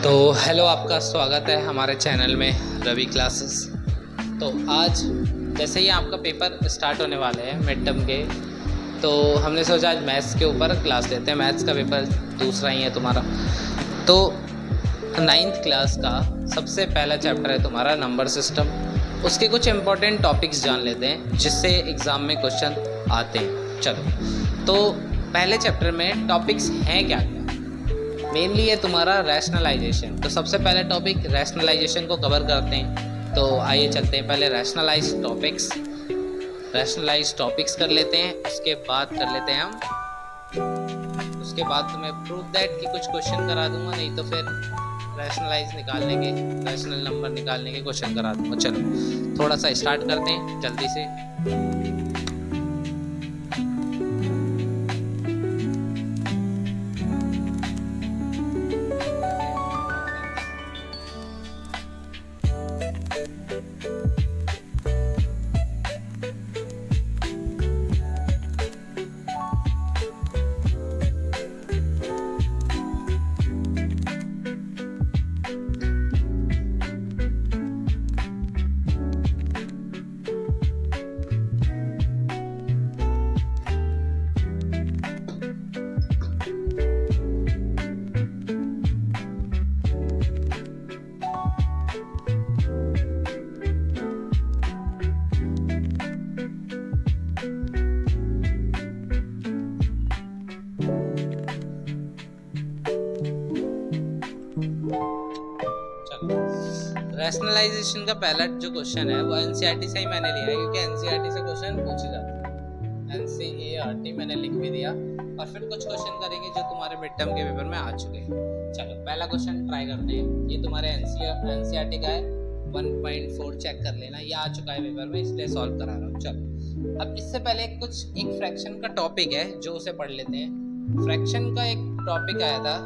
तो हेलो, आपका स्वागत है हमारे चैनल में रवि क्लासेस। तो आज जैसे ही आपका पेपर स्टार्ट होने वाले हैं मिड टर्म के, तो हमने सोचा आज मैथ्स के ऊपर क्लास लेते हैं। मैथ्स का पेपर दूसरा ही है तुम्हारा। तो 9th क्लास का सबसे पहला चैप्टर है तुम्हारा नंबर सिस्टम। उसके कुछ इंपॉर्टेंट टॉपिक्स जान लेते हैं जिससे एग्ज़ाम में क्वेश्चन आते हैं। चलो, तो पहले चैप्टर में टॉपिक्स हैं क्या क्या। मेनली है तुम्हारा रैशनलाइजेशन। तो सबसे पहले टॉपिक रैशनलाइजेशन को कवर करते हैं। तो आइए चलते हैं, पहले रैशनलाइज टॉपिक्स कर लेते हैं। उसके बाद कर लेते हैं उसके बाद तुम्हें प्रूव दैट कि कुछ क्वेश्चन करा दूंगा, नहीं तो फिर रैशनल नंबर निकालने के क्वेश्चन करा दूंगा। चलो थोड़ा सा स्टार्ट करते हैं जल्दी से। रैशनलाइजेशन का पहला जो क्वेश्चन है वो एनसीईआरटी से ही मैंने लिया है, क्योंकि एनसीईआरटी से क्वेश्चन पूछे जाते हैं। एनसीईआरटी मैंने लिख भी दिया, और फिर कुछ क्वेश्चन करेंगे जो तुम्हारे मिड टर्म के पेपर में आ चुके हैं। चलो पहला क्वेश्चन ट्राई करते हैं। ये तुम्हारे एनसीईआरटी का है, 1.4 चेक कर लेना। ये आ चुका है पेपर में, इसलिए सॉल्व करा रहा हूँ। चलो, अब इससे पहले एक फ्रैक्शन का टॉपिक है जो उसे पढ़ लेते हैं। फ्रैक्शन का एक टॉपिक आया था,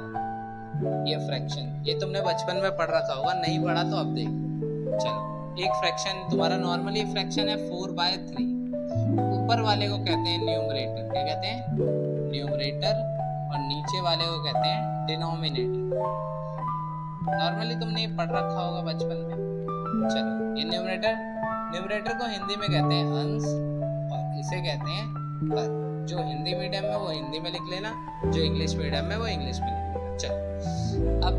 ये फ्रैक्शन, ये तुमने बचपन में पढ़ रखा होगा, नहीं पढ़ा तो अब देखो। चलो, एक फ्रैक्शन तुम्हारा नॉर्मली फ्रैक्शन है 4/3। ऊपर वाले को कहते हैं न्यूमरेटर। क्या कहते हैं? न्यूमरेटर। और नीचे वाले को कहते हैं डिनोमिनेटर। नॉर्मली तुमने पढ़ रखा होगा बचपन में। चलो, ये न्यूमरेटर को हिंदी में कहते हैं अंश, और इसे कहते हैं पद। जो हिंदी मीडियम में वो हिंदी में लिख लेना, जो इंग्लिश मीडियम में वो इंग्लिश में लिख लेना। चलो, अब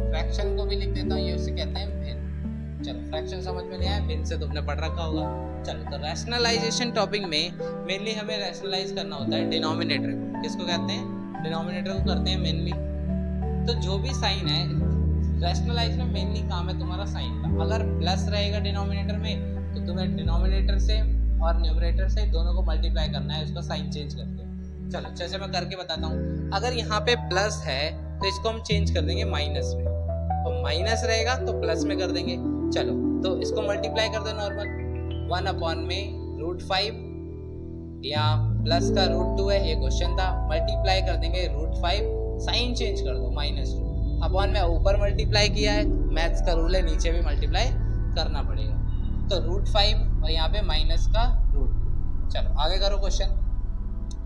फ्रैक्शन को भी लिख देता हूँ, ये उसे कहते हैं भिन्न। चलो, फ्रैक्शन समझ में नहीं आया, भिन्न से तुमने पढ़ रखा होगा। चलो, तो रैशनलाइजेशन टॉपिक में मेनली हमें रैशनलाइज करना होता है डिनोमिनेटर को। किसको कहते हैं? डिनोमिनेटर को करते हैं मेनली। तो जो भी साइन है रैशनलाइज में, मेनली काम है तुम्हारा साइन का। अगर प्लस रहेगा डिनोमिनेटर में, तो तुम्हें डिनोमिनेटर से और न्यूमरेटर से दोनों को मल्टीप्लाई करना है, उसका साइन चेंज करके। चलो, जैसे मैं करके बताता हूँ। अगर यहाँ पे प्लस है तो इसको हम चेंज कर देंगे माइनस में, और माइनस रहेगा तो प्लस में कर देंगे। चलो, तो इसको मल्टीप्लाई कर दो नॉर्मल। 1/√5 या प्लस का √2 है, ये क्वेश्चन था। मल्टीप्लाई कर देंगे √5, साइन चेंज कर दो -2। अपॉन में ऊपर मल्टीप्लाई किया है, मैथ्स का रूल है, नीचे भी मल्टीप्लाई करना पड़ेगा। तो √5 और यहाँ पे माइनस का √2। चलो आगे करो, क्वेश्चन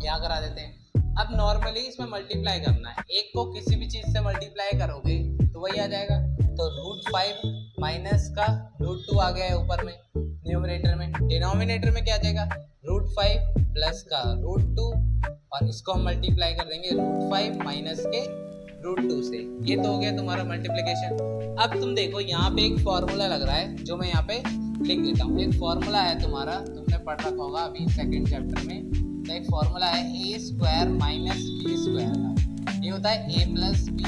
यहाँ करा देते हैं। अब नॉर्मली इसमें मल्टीप्लाई करना है, एक को किसी भी चीज से मल्टीप्लाई करोगे तो वही आ जाएगा। तो √5 माइनस का √2 आ गया है ऊपर में न्यूमरेटर में। डिनोमिनेटर में क्या आ जाएगा? √5 प्लस का √2, और इसको हम मल्टीप्लाई कर देंगे √5 माइनस के √2 से। ये तो हो गया तुम्हारा मल्टीप्लिकेशन। अब तुम देखो, यहाँ पे एक फॉर्मूला लग रहा है जो मैं यहाँ पे लिख देता हूँ। एक फॉर्मूला है तुम्हारा, तुमने पढ़ रखा होगा अभी सेकेंड चैप्टर में। तो एक फॉर्मूला है a² - b² का। ये होता है a + b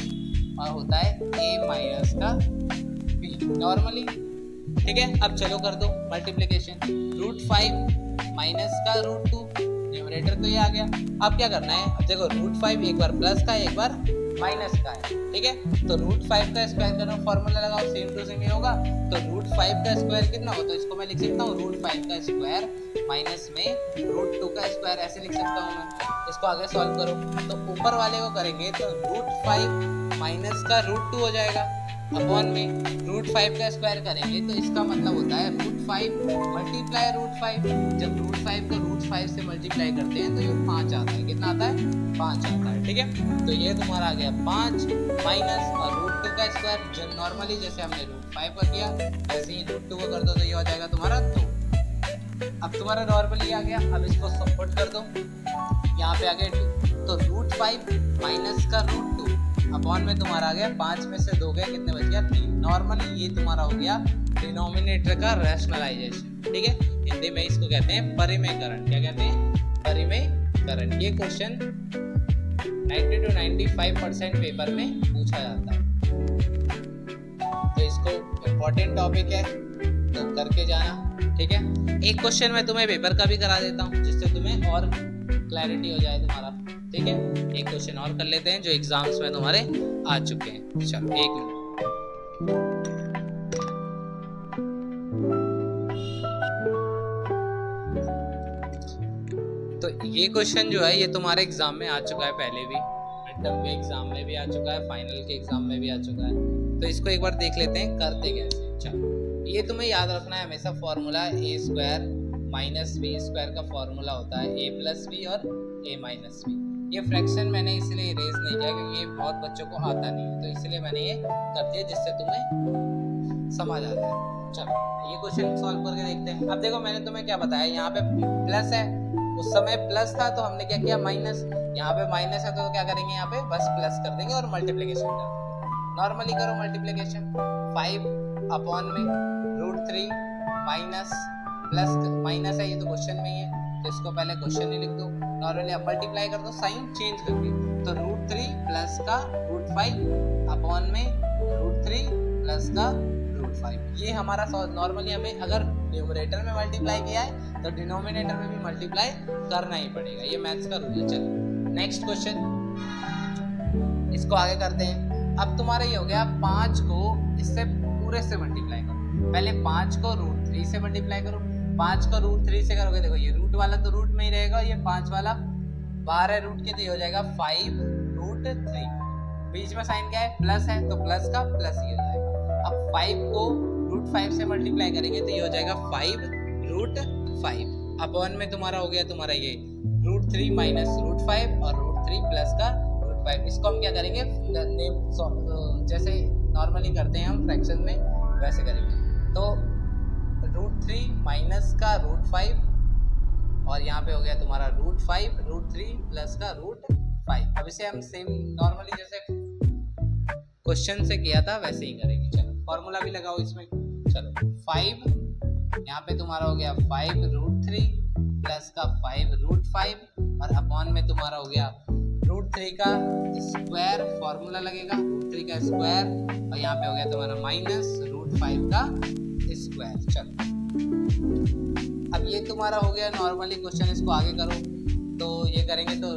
और होता है a माइनस का b नॉर्मली। ठीक है, अब चलो कर दो मल्टीप्लिकेशन। √5 माइनस का √2, न्यूमरेटर तो ये आ गया। अब क्या करना है? अब देखो, √5 एक बार प्लस का, एक बार माइनस का है। ठीक है, तो √5 का स्क्वायर करो, फॉर्मूला लगाओ, सेम टू सेम ही होगा। तो √5 का स्क्वायर कितना होता है? इसको मैं लिख सकता हूँ √5 का स्क्वायर माइनस में √2 का स्क्वायर, ऐसे लिख सकता हूँ मैं। इसको आगे सॉल्व करो, तो ऊपर वाले को करेंगे तो √5 माइनस का √2 हो जाएगा, अपॉन में √5 का स्क्वायर करेंगे तो इसका मतलब होता है √5 मल्टीप्लाई √5। जब √5 को √5 से मल्टीप्लाई करते हैं तो ये 5 आता है। कितना आता है? 5 आता है। ठीक है, तो ये तुम्हारा आ गया 5 माइनस और रूट 2 का स्क्वायर नॉर्मली जैसे हमने रूट 5 का किया वैसे ही रूट 2 को कर दो तो ये हो जाएगा तुम्हारा 2। अब तुम्हारा नॉर्मली आ गया, अब इसको सपोर्ट कर दो, यहाँ पे आ गया 2, तो रूट 5 माइनस का रूट 2 अपॉन में तुम्हारा आ गया 5 में से 2 गए कितने बच गया 3। नॉर्मली ये तुम्हारा हो गया डिनोमिनेटर का रैशनलाइजेशन, ठीक है। हिंदी में इसको कहते हैं परिमेयकरण। क्या कहते हैं? परिमेयकरण। ये क्वेश्चन 90 to 95% पेपर में पूछा जाता है, तो इसको इम्पोर्टेंट टॉपिक है तो करके जाना, ठीक है। एक क्वेश्चन मैं तुम्हें पेपर का भी करा देता हूँ जिससे तुम्हें और क्लैरिटी हो जाए तुम्हारा, ठीक है। एक क्वेश्चन और कर लेते हैं जो एग्जाम्स में तुम्हारे आ चुके हैं। चलो 1 मिनट। तो ये क्वेश्चन जो है ये तुम्हारे एग्जाम में आ चुका है, पहले भी मिड टर्म के एग्जाम में भी आ चुका है, फाइनल के एग्जाम में भी आ चुका है। तो इसको एक बार देख लेते हैं करते कैसे। चलो ये तुम्हें याद रखना है हमेशा, फॉर्मूला ए स्क्वायर माइनस बी स्क्वायर का फॉर्मूला होता है ए प्लस बी और ए माइनस बी। ये फ्रैक्शन मैंने इसलिए इरेज नहीं किया क्योंकि ये बहुत बच्चों को आता नहीं है, तो इसलिए मैंने ये कर दिया जिससे तुम्हें समझ आता है। चलो ये क्वेश्चन सॉल्व करके देखते हैं। अब देखो मैंने तुम्हें क्या बताया, यहाँ पे प्लस है, उस समय प्लस था तो हमने क्या किया माइनस, यहाँ पे माइनस है तो क्या करेंगे यहाँ पे बस प्लस कर देंगे और मल्टीप्लिकेशन कर देंगे। नॉर्मली करो मल्टीप्लिकेशन, 5 अपॉन में रूट 3 माइनस प्लस माइनस है, ये तो क्वेश्चन में ही है तो इसको पहले क्वेश्चन ही लिख दो। नॉर्मली अब मल्टीप्लाई कर दो साइन चेंज करके, तो रूट 3 प्लस का रूट 5 अपॉन में रूट 3 प्लस का रूट 5। ये हमारा नॉर्मली हमें अगर न्यूमरेटर में मल्टीप्लाई किया है तो डिनोमिनेटर में भी मल्टीप्लाई करना ही पड़ेगा, ये मैथ्स का रूल है। चलो नेक्स्ट क्वेश्चन, इसको आगे करते हैं। अब तुम्हारा ये हो गया 5 को इससे पूरे से मल्टीप्लाई करो, पहले 5 को रूट 3 से मल्टीप्लाई करो। 5 को रूट 3 से करोगे, देखो ये रूट वाला तो रूट में ही रहेगा, ये 5 वाला बाहर है रूट के, तो ये हो जाएगा 5 रूट 3। बीच में साइन क्या है प्लस है तो प्लस का प्लस ही हो जाएगा। अब 5 को रूट 5 से मल्टीप्लाई करेंगे तो ये हो जाएगा 5 रूट 5 अपॉन में तुम्हारा हो गया तुम्हारा ये रूट 3 माइनस रूट 5 और रूट 3 प्लस का रूट 5। इसको हम क्या करेंगे जैसे नॉर्मली करते हैं हम फ्रैक्शन में वैसे करेंगे, तो रूट 3 माइनस का रूट 5 और यहाँ पे हो गया तुम्हारा रूट 5 रूट 3 प्लस का रूट 5। अब इसे हम सेम नॉर्मली जैसे क्वेश्चन से किया था वैसे ही करेंगे। चलो फॉर्मूला भी लगाओ इसमें। चलो 5 यहाँ पे तुम्हारा हो गया 5 रूट 3 प्लस का 5 रूट 5 और अपॉन में तुम्हारा हो गया रूट 3 का स्क्वायर, फॉर्मूला लगेगा रूट 3 का स्क्वायर और यहाँ पे हो गया तुम्हारा माइनस रूट 5 का स्क्वायर। चलो अब ये तुम्हारा हो गया नॉर्मली क्वेश्चन, इसको आगे करो तो ये करेंगे तो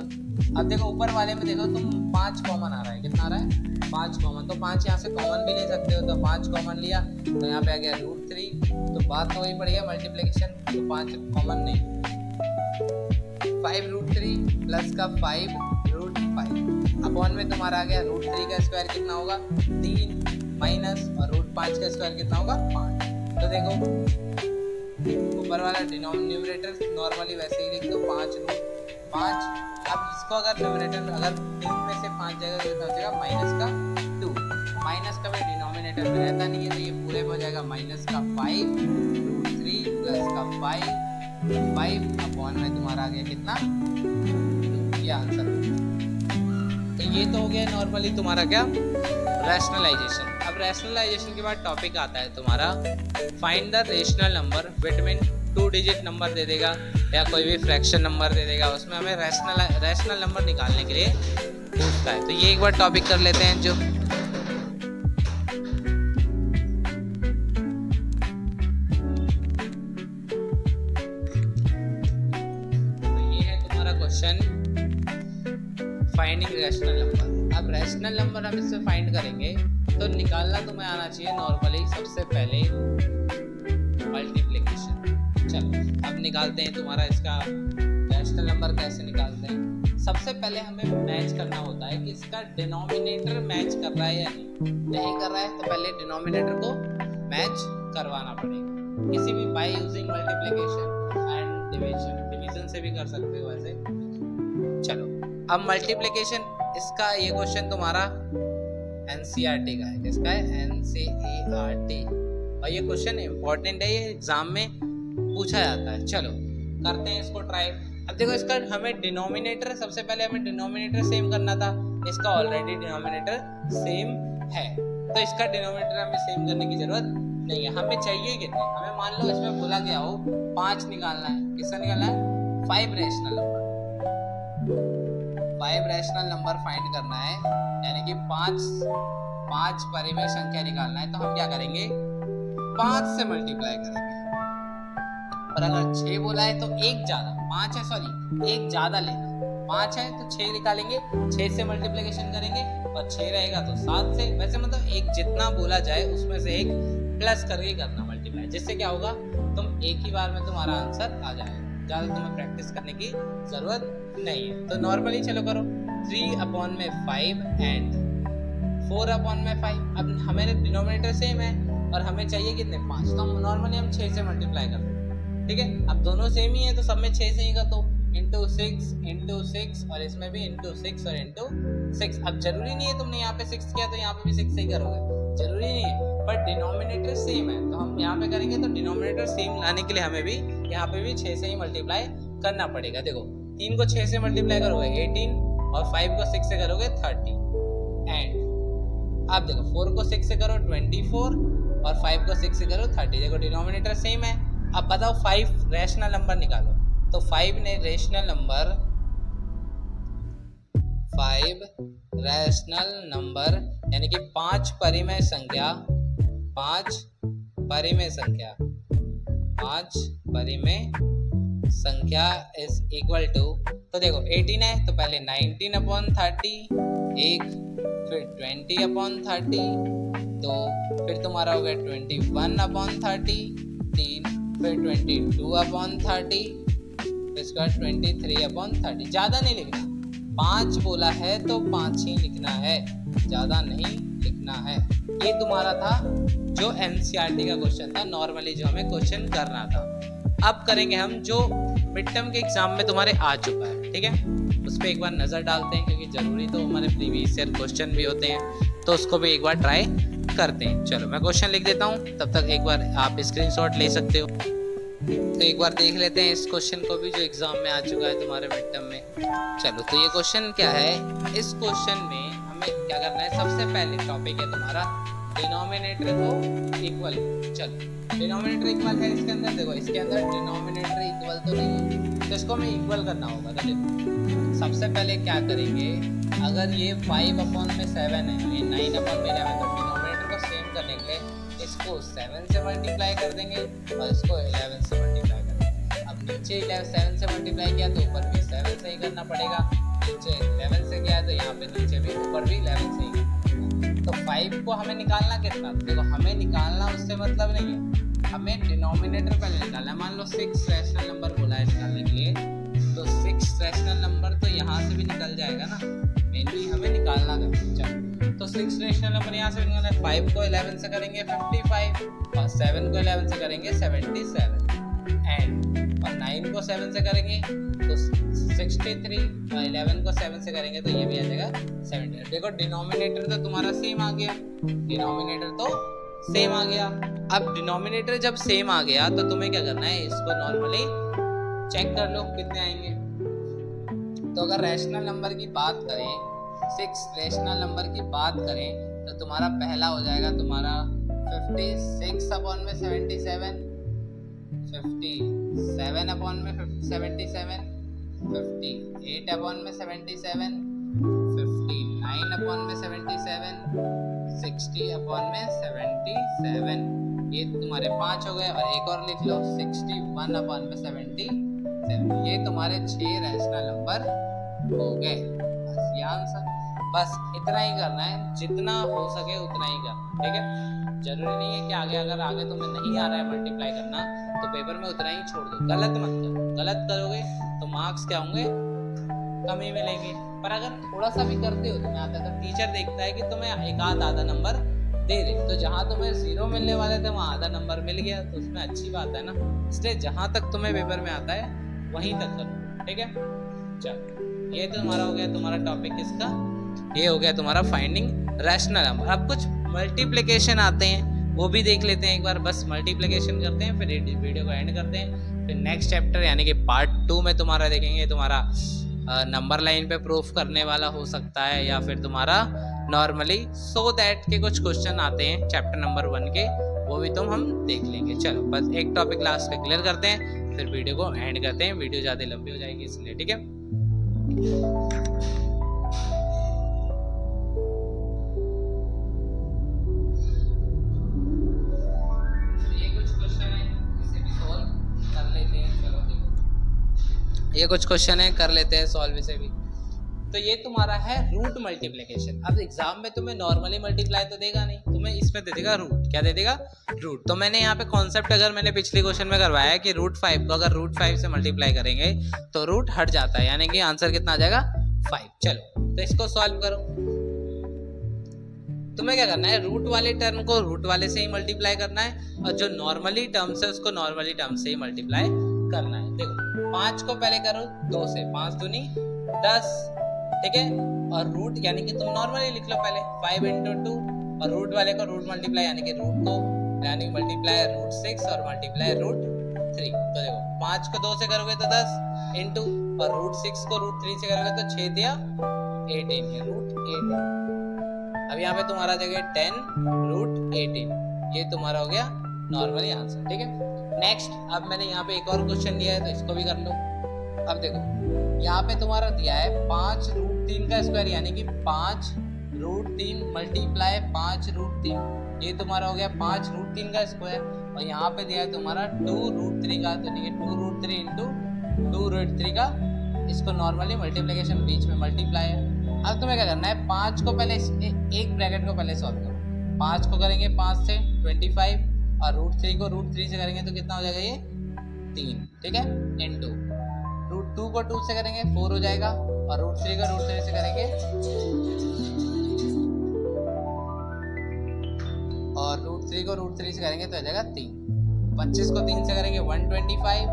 अब देखो ऊपर वाले में देखो तुम 5 कॉमन आ रहा है, कितना आ रहा है 5 कॉमन, तो 5 यहाँ से कॉमन भी ले सकते हो, तो 5 कॉमन लिया तो यहाँ पे आ गया रूट 3, तो बात तो वही पड़ेगा मल्टीप्लिकेशन, तो 5 कॉमन नहीं, 5 रूट 3 प्लस का 5 रूट 5 अपॉन में तुम्हारा आ गया रूट 3 का स्क्वायर कितना होगा 3 माइनस और रूट 5 का स्क्वायर कितना होगा 5। तो देखो ऊपर वाला न्यूमरेटर नॉर्मली वैसे ही लिख दो 5 रूट 5। अब इसको अगर न्यूमरेटर अगर 3 में से 5 जगह कितना हो जाएगा माइनस का 2, माइनस का भी डिनोमिनेटर में रहता नहीं है तो ये पूरे में हो जाएगा माइनस का 5 रूट 3 प्लस का 5 अपॉन में तुम्हारा आ गया कितना, ये आंसर। तो ये तो हो गया नॉर्मली तुम्हारा क्या रैशनलाइजेशन। अब रैशनलाइजेशन के बाद टॉपिक आता है तुम्हारा find the rational number between 2 digit number दे देगा या कोई भी फ्रैक्शन नंबर दे देगा, उसमें हमें रैशनल नंबर निकालने के लिए पूछता है। तो ये एक बार टॉपिक कर लेते हैं जो तो ये है तुम्हारा क्वेश्चन फाइंडिंग रैशनल नंबर। अब रैशनल नंबर हम इससे फाइंड करेंगे तो निकालना तुम्हें आना चाहिए नॉर्मली सबसे पहले मल्टीप्लिकेशन। चलो अब निकालते हैं तुम्हारा इसका रैशनल नंबर कैसे निकालते हैं। सबसे पहले हमें मैच करना होता है कि इसका डिनोमिनेटर मैच कर रहा है या नहीं कर रहा है, तो पहले डिनोमिनेटर को मैच करवाना पड़ेगा किसी भी by using multiplication and division से भी कर सकते हो वैसे। चलो अब मल्टीप्लिकेशन इसका ये क्वेश्चन तुम्हारा NCERT का है। किसका है? NCERT। और ये क्वेश्चन इंपॉर्टेंट है, ये एग्जाम में पूछा जाता है। चलो करते हैं इसको ट्राई। अब देखो इसका हमें डिनोमिनेटर, सबसे पहले हमें डिनोमिनेटर सेम करना था। इसका ऑलरेडी डिनोमिनेटर सेम है, तो इसका डिनोमिनेटर हमें सेम करने की जरूरत नहीं है। हमें चाहिए कितने? हमें मान लो इसमें बोला गया हो 5 निकालना है। किसका निकालना है? 5 rational number. 5 rational number find करना है, यानी कि 5 परिमेय संख्या निकालना है। तो हम क्या करेंगे? 5 से मल्टीप्लाई करेंगे। और अगर 6 बोला है तो एक ज्यादा, 5 है सॉरी, एक ज्यादा लेना। 5 है तो 6 निकालेंगे, 6 से मल्टीप्लिकेशन करेंगे, और 6 रहेगा तो 7 से। वैसे मतलब एक जितना बोला जाए उसमें से एक प्लस करके करना मल्टीप्लाई, जिससे क्या होगा, तुम एक ही बार में तुम्हारा आंसर आ जाएगा। ज्यादा तुम्हें प्रैक्टिस करने की जरूरत नहीं है। तो नॉर्मली चलो करो 3/5 एंड 4/5। अब हमारे डिनोमिनेटर सेम है और हमें चाहिए कितने? 5। तो हम नॉर्मली 6 से मल्टीप्लाई करते हैं। ठीक है, अब दोनों सेम ही है तो सब में 6 से ही कर दो। इंटू 6 और इसमें भी इंटू 6 और इंटू 6। अब जरूरी नहीं है तुमने यहाँ पे 6 किया तो यहाँ पे भी 6 से ही करोगे, जरूरी नहीं है, पर डिनोमिनेटर सेम है तो हम यहाँ पे करेंगे। तो डिनोमिनेटर सेम लाने के लिए हमें भी यहाँ पे भी 6 से ही मल्टीप्लाई करना पड़ेगा। देखो 3 को 6 से मल्टीप्लाई करोगे 18, और 5 को 6 से करोगे 30। एंड अब देखो 4 को 6 से करो 24, और 5 को 6 से करो 30। देखो डिनोमिनेटर सेम है। अब बताओ 5 रैशनल नंबर निकालो। तो 5 ने रैशनल नंबर यानी कि 5 परिमेय संख्या, 5 परिमेय संख्या इज इक्वल टू, तो देखो 18 है तो पहले 19/30, एक फिर 20/30, तो फिर तुम्हारा हो गया 21/30, 3 फिर 22/30, इसका 23/30। ज़्यादा नहीं लिखना, 5 बोला है तो 5 ही लिखना है, ज़्यादा नहीं लिखना है। ये तुम्हारा था जो NCERT का क्वेश्चन था, नॉर्मली जो हमें क्वेश्चन करना था। अब करेंगे हम जो मिड टर्म के एग्जाम में तुम्हारे आ चुका है। ठीक है, उस पर एक बार नज़र डालते हैं, क्योंकि ज़रूरी तो हमारे प्रीवियस ईयर क्वेश्चन भी होते हैं, तो उसको भी एक बार ट्राई करते हैं। चलो मैं क्वेश्चन लिख देता हूँ, तब तक एक बार आप स्क्रीनशॉट ले सकते हो। तो एक बार देख लेते हैं इस क्वेश्चन को भी जो एग्जाम में आ चुका है तुम्हारे मिड टर्म में। चलो तो ये क्वेश्चन क्या है? इस क्वेश्चन में हमें क्या करना है? सबसे पहले टॉपिक है तुम्हारा डिनोमिनेटर को इक्वल। चलो डिनोमिनेटर इक्वल है इसके अंदर, देखो इसके अंदर डिनोमिनेटर इक्वल तो नहीं है, तो इसको हमें इक्वल करना होगा। तो देखो सबसे पहले क्या करेंगे, अगर ये 5/7 है, ये 9/11, तो डिनोमिनेटर को सेम करने के लिए इसको 7 से मल्टीप्लाई कर देंगे और इसको 11 से मल्टीप्लाई कर देंगे। अब नीचे 7 से मल्टीप्लाई किया तो ऊपर भी 7 से ही करना पड़ेगा, नीचे 11 से किया तो यहाँ पे नीचे भी ऊपर भी 11 से ही करना पड़ेगा। तो 5 को हमें निकालना कितना? देखो हमें निकालना उससे मतलब नहीं है, हमें डिनोमिनेटर पहले निकालना है। मान लो 6 रैशनल नंबर बोला है निकालने के लिए, तो 6 रैशनल नंबर तो यहाँ से भी निकल जाएगा ना, मेनली हमें निकालना है। तो 6 रैशनल नंबर यहाँ से निकालना है। 5 को 11 से करेंगे 55, और 7 को 11 से करेंगे 77, एंड और 9 को 7 से करेंगे तो 63, और 11 को 7 से करेंगे तो ये भी आ जाएगा 70। देखो डिनोमिनेटर तो तुम्हारा सेम आ गया, डिनोमिनेटर तो सेम आ गया। अब डिनोमिनेटर जब सेम आ गया तो तुम्हें क्या करना है, इसको नॉर्मली चेक कर लो कितने आएंगे। तो अगर रैशनल नंबर की बात करें, 6 रैशनल नंबर की बात करें तो तुम्हारा पहला हो जाएगा तुम्हारा 56/77, 57/77, 58/77, 59/77, 60/77। ये तुम्हारे 5 हो गए, और एक और लिख लो 61/77। ये तुम्हारे 6 रैशनल नंबर हो गए। बस ये आंसर, बस इतना ही करना है, जितना हो सके उतना ही करना। ठीक है, जरूरी नहीं है कि अगर आगे तुम्हें नहीं आ रहा है मल्टीप्लाई करना तो पेपर में उतना ही छोड़ दो, गलत मत करो। गलत करोगे तो मार्क्स क्या होंगे? कम ही मिलेंगे। पर अगर थोड़ा सा भी करते हो तुम्हें आता है, तो टीचर देखता है कि तुम्हें एक आधा नंबर दे दे, तो जहाँ तुम्हें 0 मिलने वाले थे वहाँ आधा नंबर मिल गया, तो उसमें अच्छी बात है ना। इसलिए जहाँ तक तुम्हें पेपर में आता है वहीं तक करो। ठीक है, चलो ये तो तुम्हारा हो गया तुम्हारा टॉपिक, इसका ये हो गया तुम्हारा फाइंडिंग रैशनल नंबर। अब कुछ मल्टीप्लिकेशन आते हैं, वो भी देख लेते हैं एक बार। बस मल्टीप्लिकेशन करते हैं, फिर वीडियो को एंड करते हैं। फिर नेक्स्ट चैप्टर यानी कि पार्ट 2 में तुम्हारा देखेंगे, तुम्हारा नंबर लाइन पे प्रूफ करने वाला हो सकता है, या फिर तुम्हारा नॉर्मली सो दैट के कुछ क्वेश्चन आते हैं चैप्टर नंबर 1 के, वो भी हम देख लेंगे। चलो बस एक टॉपिक लास्ट का क्लियर करते हैं, फिर वीडियो को एंड करते हैं। वीडियो ज़्यादा लंबी हो जाएगी इसलिए, ठीक है। ये कुछ क्वेश्चन है, कर लेते हैं सॉल्व इसे भी। तो ये तुम्हारा है रूट मल्टीप्लिकेशन। अब एग्जाम में तुम्हें नॉर्मली मल्टीप्लाई तो देगा नहीं, तुम्हें इसमें दे देगा रूट। क्या दे देगा? रूट। तो मैंने यहाँ पे कॉन्सेप्ट, अगर मैंने पिछले क्वेश्चन में करवाया है कि रूट 5 को अगर रूट 5 से मल्टीप्लाई करेंगे तो रूट हट जाता है, यानी कि आंसर कितना आ जाएगा? 5। चलो तो इसको सॉल्व करो। तुम्हें क्या करना है, रूट वाले टर्म को रूट वाले से ही मल्टीप्लाई करना है, और जो नॉर्मली टर्म्स है उसको नॉर्मली टर्म से ही मल्टीप्लाई करना है। देखो 5 को पहले करो 2 से, 5 दूनी 10, ठीक है। और रूट यानी कि तुम नॉर्मली लिख लो पहले 5 इंटू 2, और रूट वाले को रूट मल्टीप्लाई यानी कि रूट 2 यानी मल्टीप्लाई रूट 6 और मल्टीप्लाई रूट 3। तो देखो 5 को 2 से करोगे तो 10 इंटू, और रूट 6 को रूट 3 से करोगे तो 6 दिया 18, रूट 18। अब यहाँ पे तुम्हारा जगह 10 रूट 18, ये तुम्हारा हो गया नॉर्मली आंसर, ठीक है। नेक्स्ट, अब मैंने यहाँ पे एक और क्वेश्चन दिया है तो इसको भी कर लो। अब देखो यहाँ पे तुम्हारा दिया है 5 रूट 3 का स्क्वायर, यानी कि 5 रूट 3 मल्टीप्लाई 5 रूट 3, ये तुम्हारा हो गया 5 रूट 3 का स्क्वायर। और यहाँ पे दिया है तुम्हारा 2 रूट 3 का, तो ये 2 रूट 3 इंटू 2 रूट 3 का, इसको नॉर्मली मल्टीप्लिकेशन बीच में मल्टीप्लाई है। अब तुम्हें क्या करना है, 5 को पहले एक ब्रैकेट को पहले सॉल्व करो। 5 को करेंगे 5 से 25, और रूट 3 को रूट 3 से करेंगे तो कितना हो जाएगा? ये 3, ठीक है, इंटू रूट 2 को 2 से करेंगे 4 हो जाएगा, और रूट 3 को रूट 3 से करेंगे, और रूट 3 को रूट 3 से करेंगे तो हो जाएगा 3। 25 को 3 से करेंगे 125,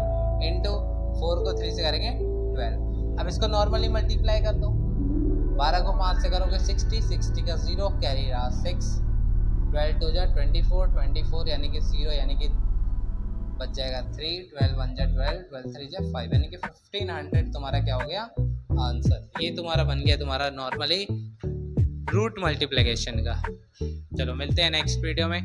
इंटू 4 को 3 से करेंगे 12। अब इसको नॉर्मली मल्टीप्लाई कर दो। 12 को 5 से करोगे 60, 60 का 0 कैरी रहा 6, 12 टू जा 24, 24 यानी कि 0 यानी कि बच जाएगा 3, 12 1 जा 12, 12 3 जा 5 यानी कि 1500 तुम्हारा क्या हो गया? आंसर। ये तुम्हारा बन गया तुम्हारा नॉर्मली रूट मल्टीप्लिकेशन का। चलो मिलते हैं नेक्स्ट वीडियो में।